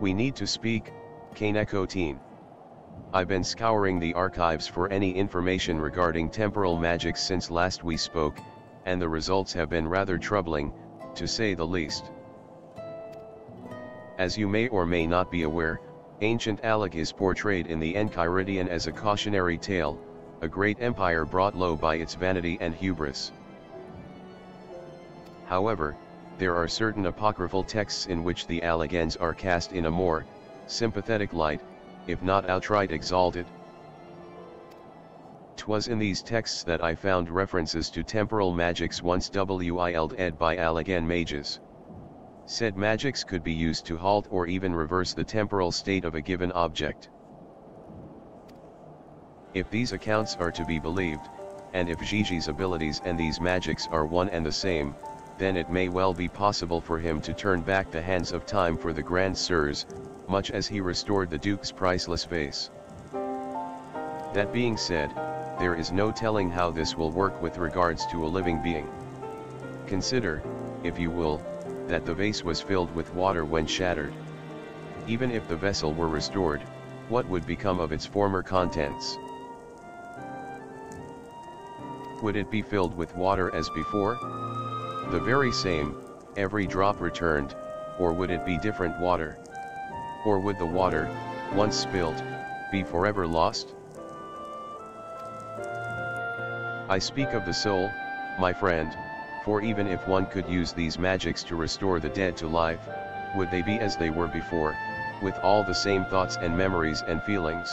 We need to speak, Kaneko teen. I've been scouring the archives for any information regarding temporal magics since last we spoke, and the results have been rather troubling, to say the least. As you may or may not be aware, ancient Alec is portrayed in the Enchiridion as a cautionary tale, a great empire brought low by its vanity and hubris. However, there are certain apocryphal texts in which the Alleghens are cast in a more sympathetic light, if not outright exalted. 'Twas in these texts that I found references to temporal magics once wielded by Alleghen mages. Said magics could be used to halt or even reverse the temporal state of a given object. If these accounts are to be believed, and if Gigi's abilities and these magics are one and the same, then it may well be possible for him to turn back the hands of time for the Grand Sirs, much as he restored the Duke's priceless vase. That being said, there is no telling how this will work with regards to a living being. Consider, if you will, that the vase was filled with water when shattered. Even if the vessel were restored, what would become of its former contents? Would it be filled with water as before? The very same, every drop returned, or would it be different water? Or would the water, once spilled, be forever lost? I speak of the soul, my friend, for even if one could use these magics to restore the dead to life, would they be as they were before, with all the same thoughts and memories and feelings?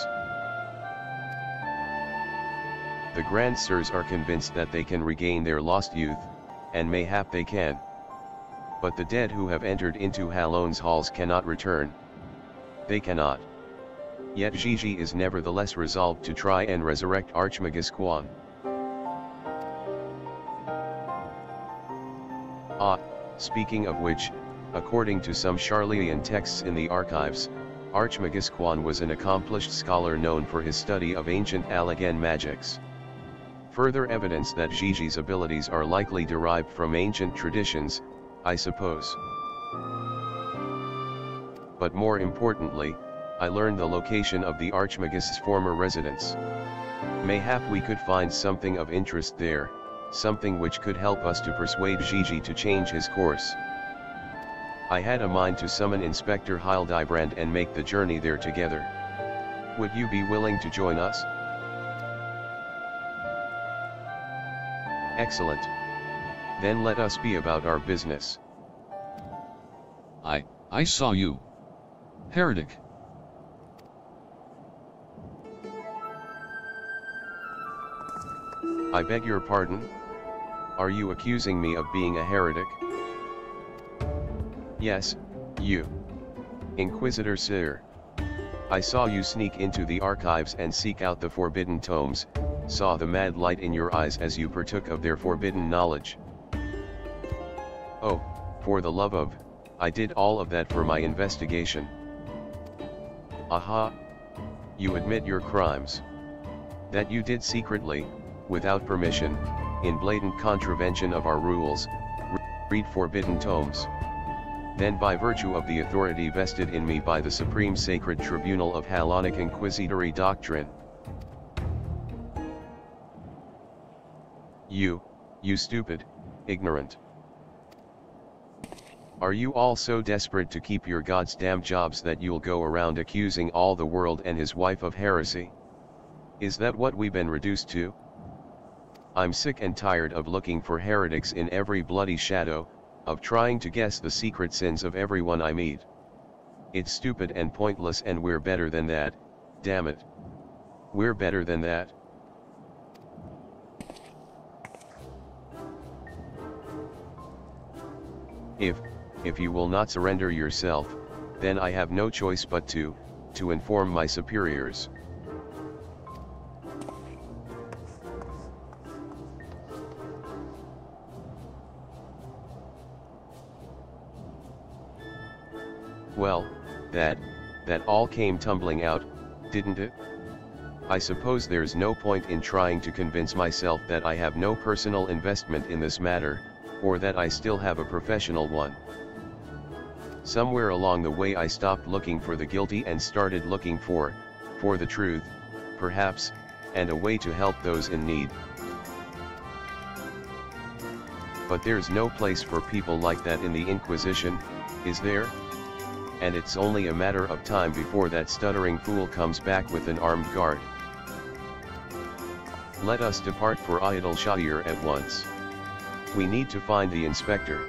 The Grand Sirs are convinced that they can regain their lost youth, and mayhap they can. But the dead who have entered into Hallone's halls cannot return. They cannot. Yet Gigi is nevertheless resolved to try and resurrect Archmagus Quan. Speaking of which, according to some Charleyan texts in the archives, Archmagus Quan was an accomplished scholar known for his study of ancient Alleghen magics. Further evidence that Gigi's abilities are likely derived from ancient traditions, I suppose. But more importantly, I learned the location of the Archmagus's former residence. Mayhap we could find something of interest there, something which could help us to persuade Gigi to change his course. I had a mind to summon Inspector Hildibrand and make the journey there together. Would you be willing to join us? Excellent. Then let us be about our business. I saw you. Heretic. I beg your pardon? Are you accusing me of being a heretic? Yes, you. Inquisitor Sir. I saw you sneak into the archives and seek out the forbidden tomes, saw the mad light in your eyes as you partook of their forbidden knowledge. Oh, for the love of, I did all of that for my investigation. Aha! You admit your crimes. That you did secretly, without permission, in blatant contravention of our rules, read forbidden tomes. Then by virtue of the authority vested in me by the Supreme Sacred Tribunal of Hellenic Inquisitory Doctrine. You stupid, ignorant. Are you all so desperate to keep your goddamn jobs that you'll go around accusing all the world and his wife of heresy? Is that what we've been reduced to? I'm sick and tired of looking for heretics in every bloody shadow, of trying to guess the secret sins of everyone I meet. It's stupid and pointless, and we're better than that, damn it. We're better than that. If you will not surrender yourself, then I have no choice but to inform my superiors. Well, that all came tumbling out, didn't it? I suppose there's no point in trying to convince myself that I have no personal investment in this matter, or that I still have a professional one. Somewhere along the way I stopped looking for the guilty and started looking for the truth, perhaps, and a way to help those in need. But there's no place for people like that in the Inquisition, is there? And it's only a matter of time before that stuttering fool comes back with an armed guard. Let us depart for Ayatol Shahir at once. We need to find the inspector.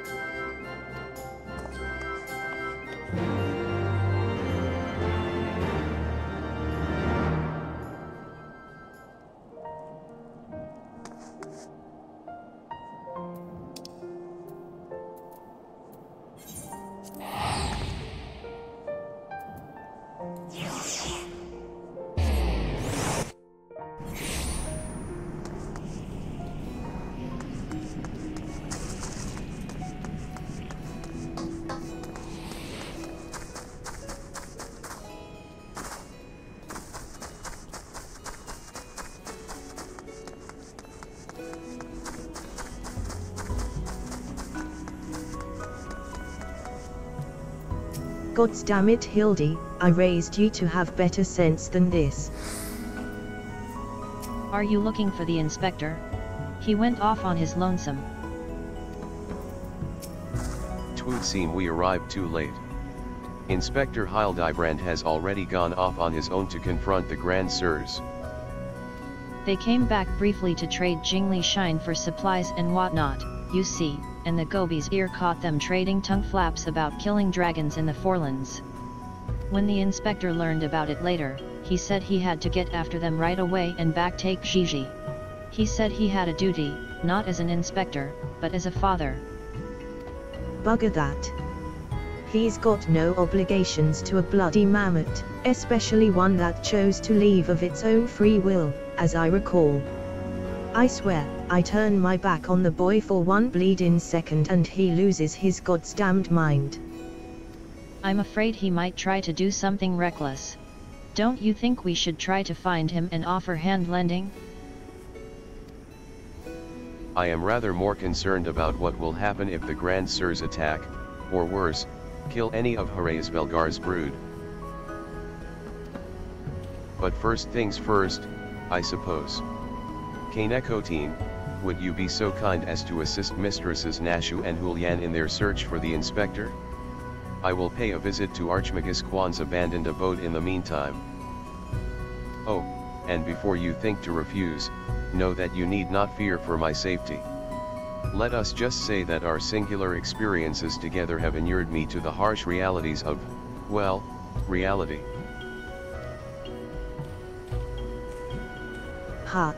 Goddamn Hildy, I raised you to have better sense than this. Are you looking for the inspector? He went off on his lonesome. Twould seem we arrived too late. Inspector Hildibrand has already gone off on his own to confront the Grand Sirs. They came back briefly to trade Jingli Shine for supplies and whatnot, you see, and the Gobi's ear caught them trading tongue flaps about killing dragons in the Forelands. When the inspector learned about it later, he said he had to get after them right away and backtake Gigi. He said he had a duty, not as an inspector, but as a father. Bugger that. He's got no obligations to a bloody mammoth, especially one that chose to leave of its own free will, as I recall. I swear, I turn my back on the boy for one bleeding second and he loses his goddamned mind. I'm afraid he might try to do something reckless. Don't you think we should try to find him and offer hand-lending? I am rather more concerned about what will happen if the Grand Sirs attack, or worse, kill any of Hraesvelgar's brood. But first things first, I suppose. Kanekotine, would you be so kind as to assist Mistresses Nashu and Julian in their search for the inspector? I will pay a visit to Archmagus Quan's abandoned abode in the meantime. Oh, and before you think to refuse, know that you need not fear for my safety. Let us just say that our singular experiences together have inured me to the harsh realities of, well, reality. Ha!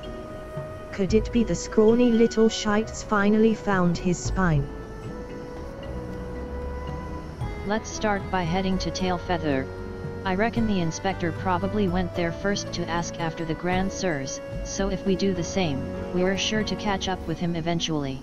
Could it be the scrawny little shite's finally found his spine? Let's start by heading to Tailfeather. I reckon the inspector probably went there first to ask after the Grand Sirs, so if we do the same, we're sure to catch up with him eventually.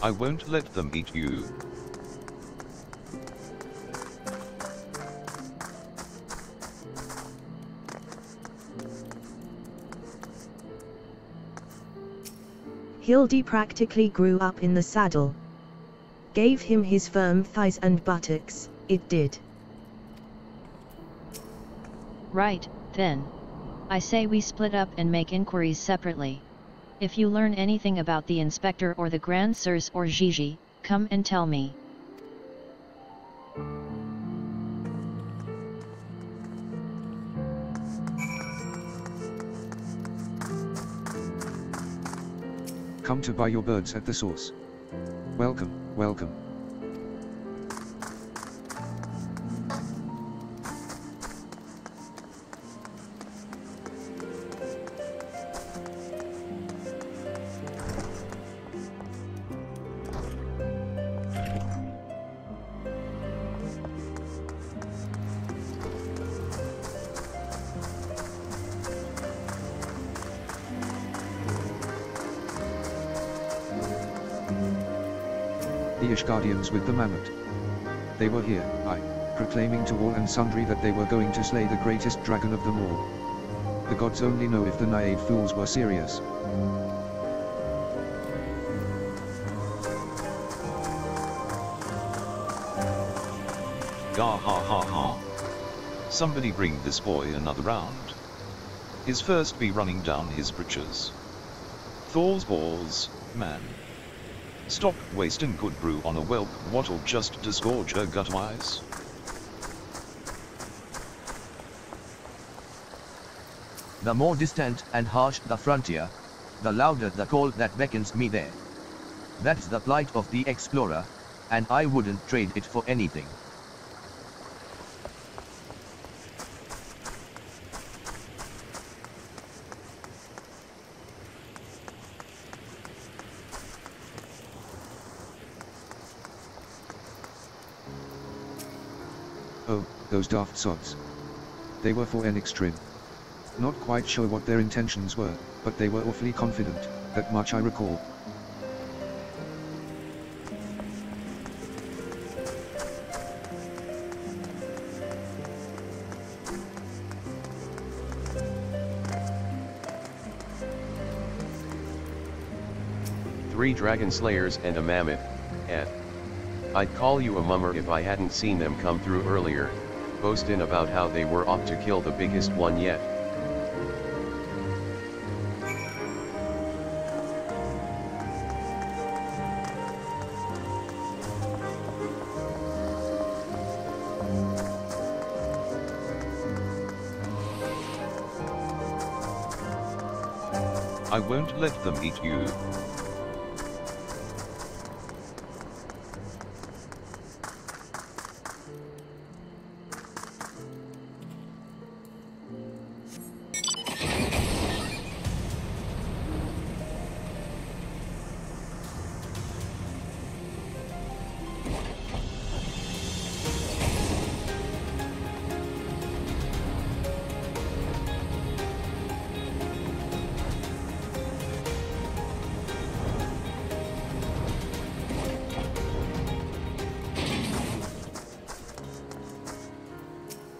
I won't let them eat you. Hildy practically grew up in the saddle. Gave him his firm thighs and buttocks, it did. Right, then. I say we split up and make inquiries separately. If you learn anything about the inspector or the Grand Sirs or Gigi, come and tell me. Come to buy your birds at the source. Welcome, welcome. the Ishgardians with the mammoth. They were here, proclaiming to all and sundry that they were going to slay the greatest dragon of them all. The gods only know if the naive fools were serious. Gah ha ha ha. Somebody bring this boy another round. His first be running down his britches. Thor's balls, man. Stop wasting good brew on a whelp what'll just disgorge her gut-wise. The more distant and harsh the frontier, the louder the call that beckons me there. That's the plight of the explorer, and I wouldn't trade it for anything. Oh, those daft sods. They were for an extreme. Not quite sure what their intentions were, but they were awfully confident, that much I recall. Three dragon slayers and a mammoth, I'd call you a mummer if I hadn't seen them come through earlier, boastin' about how they were off to kill the biggest one yet. I won't let them eat you.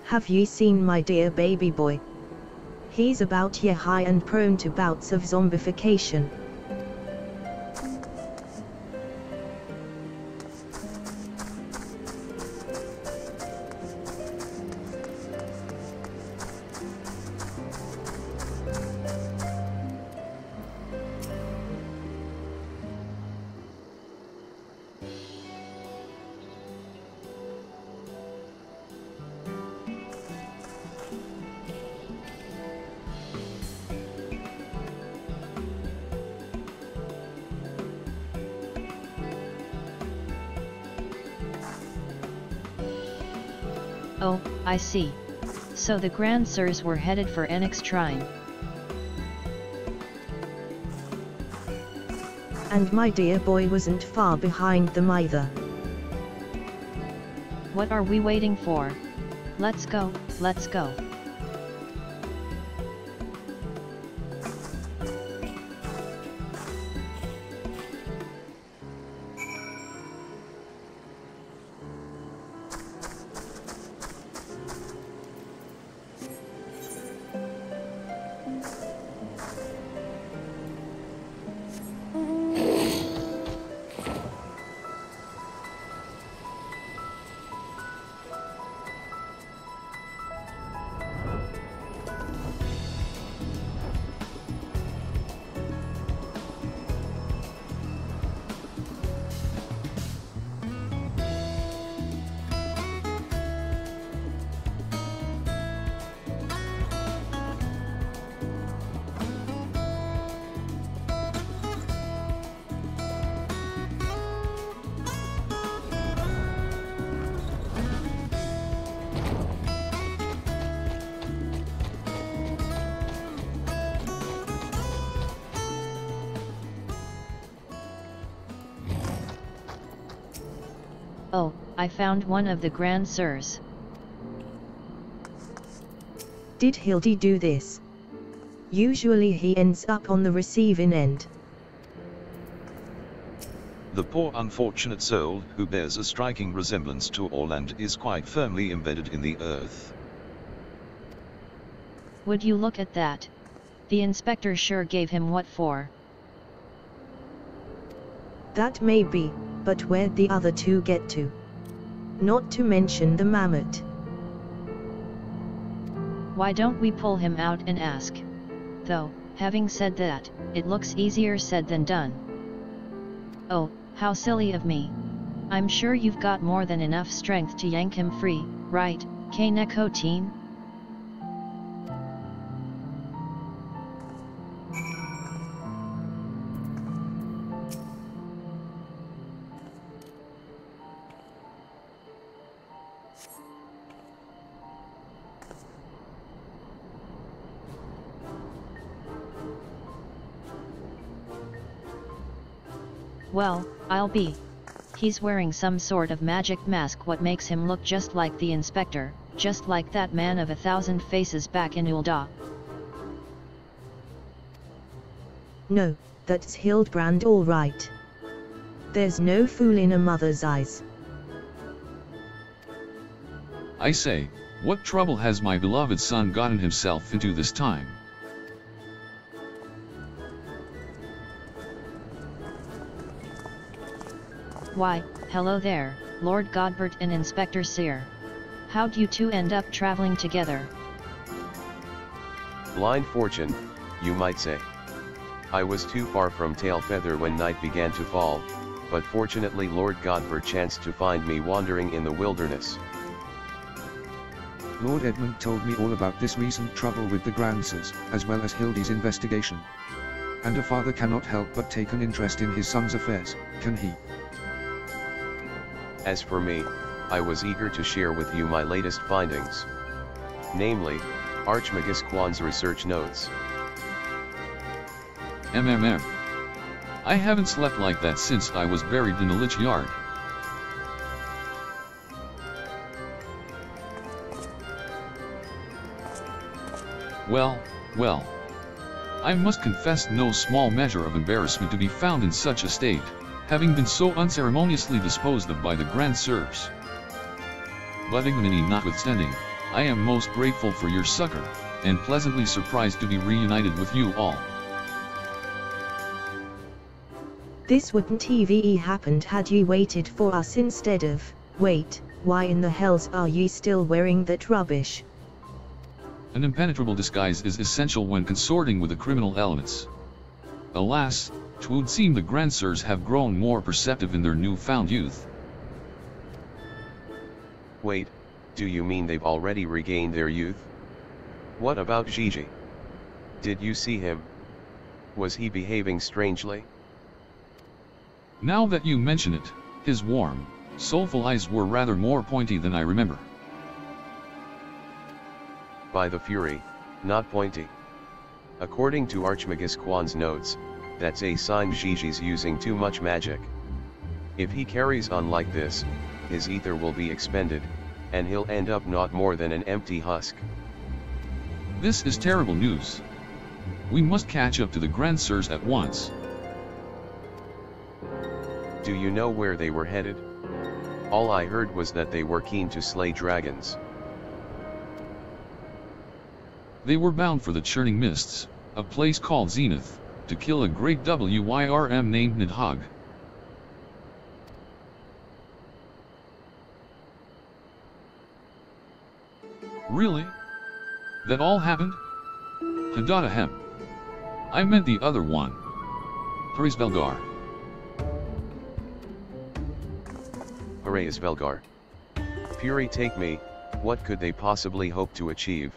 Have you seen my dear baby boy? He's about year high and prone to bouts of zombification. Oh, I see. So the Grand Sirs were headed for Enix Shrine. And my dear boy wasn't far behind them either. What are we waiting for? Let's go, let's go. Oh, I found one of the Grand Sirs. Did Hildy do this? Usually he ends up on the receiving end. The poor unfortunate soul who bears a striking resemblance to all and is quite firmly embedded in the earth. Would you look at that? The inspector sure gave him what for. That may be, but where'd the other two get to? Not to mention the mammoth. Why don't we pull him out and ask? Though, having said that, it looks easier said than done. Oh, how silly of me. I'm sure you've got more than enough strength to yank him free, right, K-Neko teen? Well, I'll be. He's wearing some sort of magic mask what makes him look just like the inspector, just like that man of 1,000 faces back in Ulda. No, that's Hildibrand all right. There's no fool in a mother's eyes. I say, what trouble has my beloved son gotten himself into this time? Why, hello there, Lord Godbert and Inspector Sear. How'd you two end up traveling together? Blind fortune, you might say. I was too far from Tailfeather when night began to fall, but fortunately Lord Godbert chanced to find me wandering in the wilderness. Lord Edmund told me all about this recent trouble with the Grandsons, as well as Hildy's investigation. And a father cannot help but take an interest in his son's affairs, can he? As for me, I was eager to share with you my latest findings. Namely, Archmagus Quan's research notes. I haven't slept like that since I was buried in the Lich Yard. Well. I must confess no small measure of embarrassment to be found in such a state, having been so unceremoniously disposed of by the Grand Sirs. But ignominy notwithstanding, I am most grateful for your succor, and pleasantly surprised to be reunited with you all. This wouldn't have happened had ye waited for us instead of, wait, why in the hells are ye still wearing that rubbish? An impenetrable disguise is essential when consorting with the criminal elements. Alas, 'twould seem the Grandsirs have grown more perceptive in their newfound youth. Wait, do you mean they've already regained their youth? What about Gigi? Did you see him? Was he behaving strangely? Now that you mention it, his warm, soulful eyes were rather more pointy than I remember. By the Fury, not pointy. According to Archmagus Quan's notes, that's a sign Gigi's using too much magic. If he carries on like this, his ether will be expended, and he'll end up not more than an empty husk. This is terrible news. We must catch up to the Grandsirs at once. Do you know where they were headed? All I heard was that they were keen to slay dragons. They were bound for the Churning Mists, a place called Zenith, to kill a great WYRM named Nidhogg. Really? That all happened? Hadadahem. I meant the other one. Hrisvelgar. Hrisvelgar. Fury take me, what could they possibly hope to achieve?